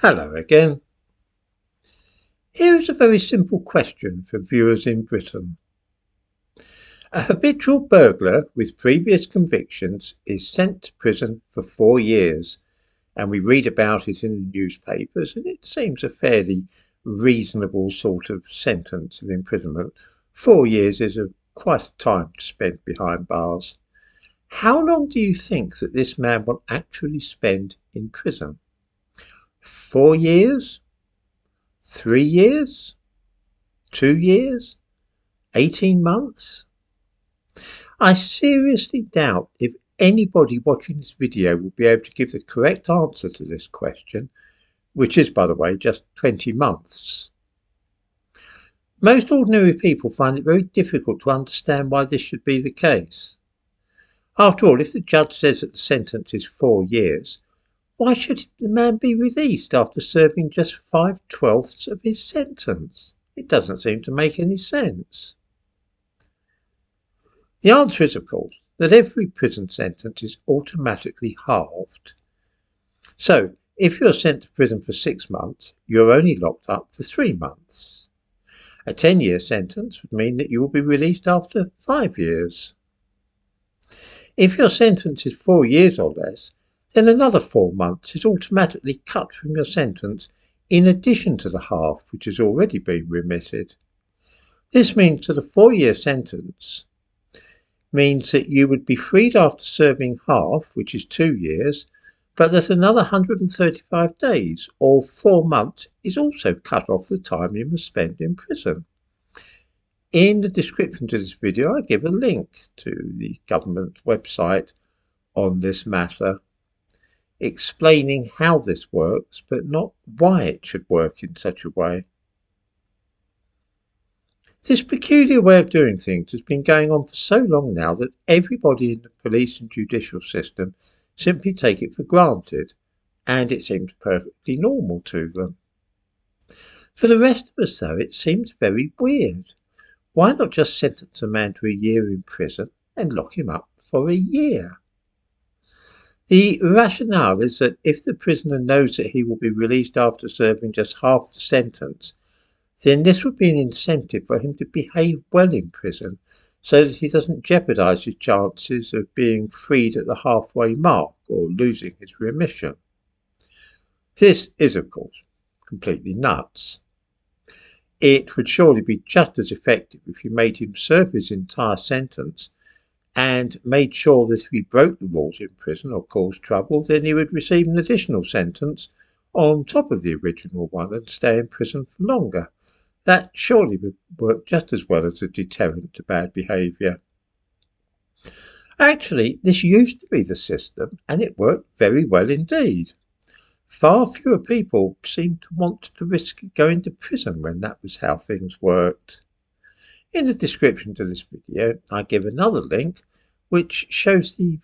Hello again. Here is a very simple question for viewers in Britain. A habitual burglar with previous convictions is sent to prison for 4 years, and we read about it in the newspapers, and it seems a fairly reasonable sort of sentence of imprisonment. 4 years is quite a time to spend behind bars. How long do you think that this man will actually spend in prison? 4 years? 3 years? 2 years? 18 months? I seriously doubt if anybody watching this video will be able to give the correct answer to this question, which is, by the way, just 20 months. Most ordinary people find it very difficult to understand why this should be the case. After all, if the judge says that the sentence is 4 years, why should the man be released after serving just 5/12 of his sentence? It doesn't seem to make any sense. The answer is, of course, that every prison sentence is automatically halved. So, if you're sent to prison for 6 months, you're only locked up for 3 months. A 10-year sentence would mean that you will be released after 5 years. If your sentence is 4 years or less, then another 4 months is automatically cut from your sentence in addition to the half which has already been remitted. This means that a 4-year sentence means that you would be freed after serving half, which is 2 years, but that another 135 days, or 4 months, is also cut off the time you must spend in prison. In the description to this video, I give a link to the government website on this matter, explaining how this works, but not why it should work in such a way. This peculiar way of doing things has been going on for so long now that everybody in the police and judicial system simply take it for granted, and it seems perfectly normal to them. For the rest of us, though, it seems very weird. Why not just sentence a man to a year in prison and lock him up for a year? The rationale is that if the prisoner knows that he will be released after serving just half the sentence, then this would be an incentive for him to behave well in prison so that he doesn't jeopardise his chances of being freed at the halfway mark or losing his remission. This is, of course, completely nuts. It would surely be just as effective if you made him serve his entire sentence and made sure that if he broke the rules in prison or caused trouble, then he would receive an additional sentence on top of the original one and stay in prison for longer. That surely would work just as well as a deterrent to bad behaviour. Actually, this used to be the system, and it worked very well indeed. Far fewer people seemed to want to risk going to prison when that was how things worked. In the description to this video, I give another link which shows the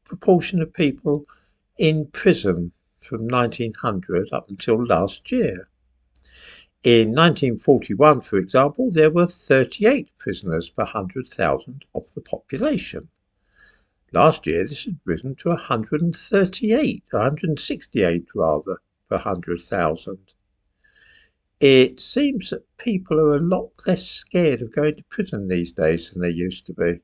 proportion of people in prison from 1900 up until last year. In 1941, for example, there were 38 prisoners per 100,000 of the population. Last year, this had risen to 168 rather, per 100,000. It seems that people are a lot less scared of going to prison these days than they used to be.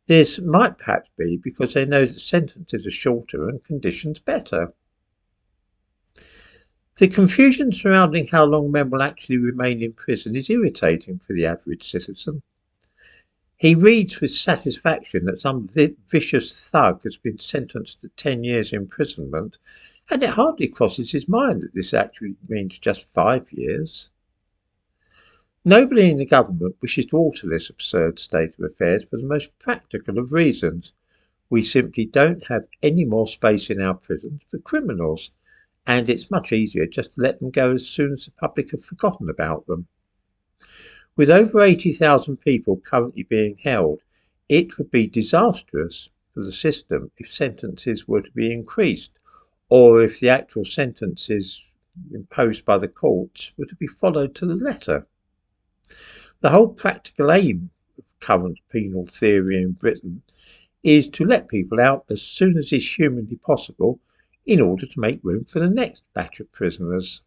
This might perhaps be because they know that sentences are shorter and conditions better. The confusion surrounding how long men will actually remain in prison is irritating for the average citizen. He reads with satisfaction that some vicious thug has been sentenced to 10 years imprisonment, and it hardly crosses his mind that this actually means just 5 years. Nobody in the government wishes to alter this absurd state of affairs for the most practical of reasons. We simply don't have any more space in our prisons for criminals, and it's much easier just to let them go as soon as the public have forgotten about them. With over 80,000 people currently being held, it would be disastrous for the system if sentences were to be increased, or if the actual sentences imposed by the courts were to be followed to the letter. The whole practical aim of current penal theory in Britain is to let people out as soon as is humanly possible in order to make room for the next batch of prisoners.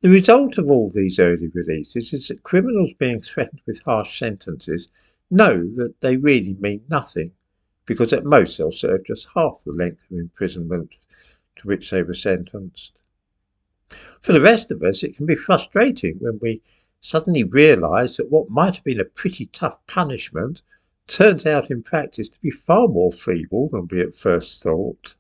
The result of all these early releases is that criminals being threatened with harsh sentences know that they really mean nothing, because at most they'll serve just half the length of imprisonment to which they were sentenced. For the rest of us, it can be frustrating when we suddenly realise that what might have been a pretty tough punishment turns out in practice to be far more feeble than we at first thought.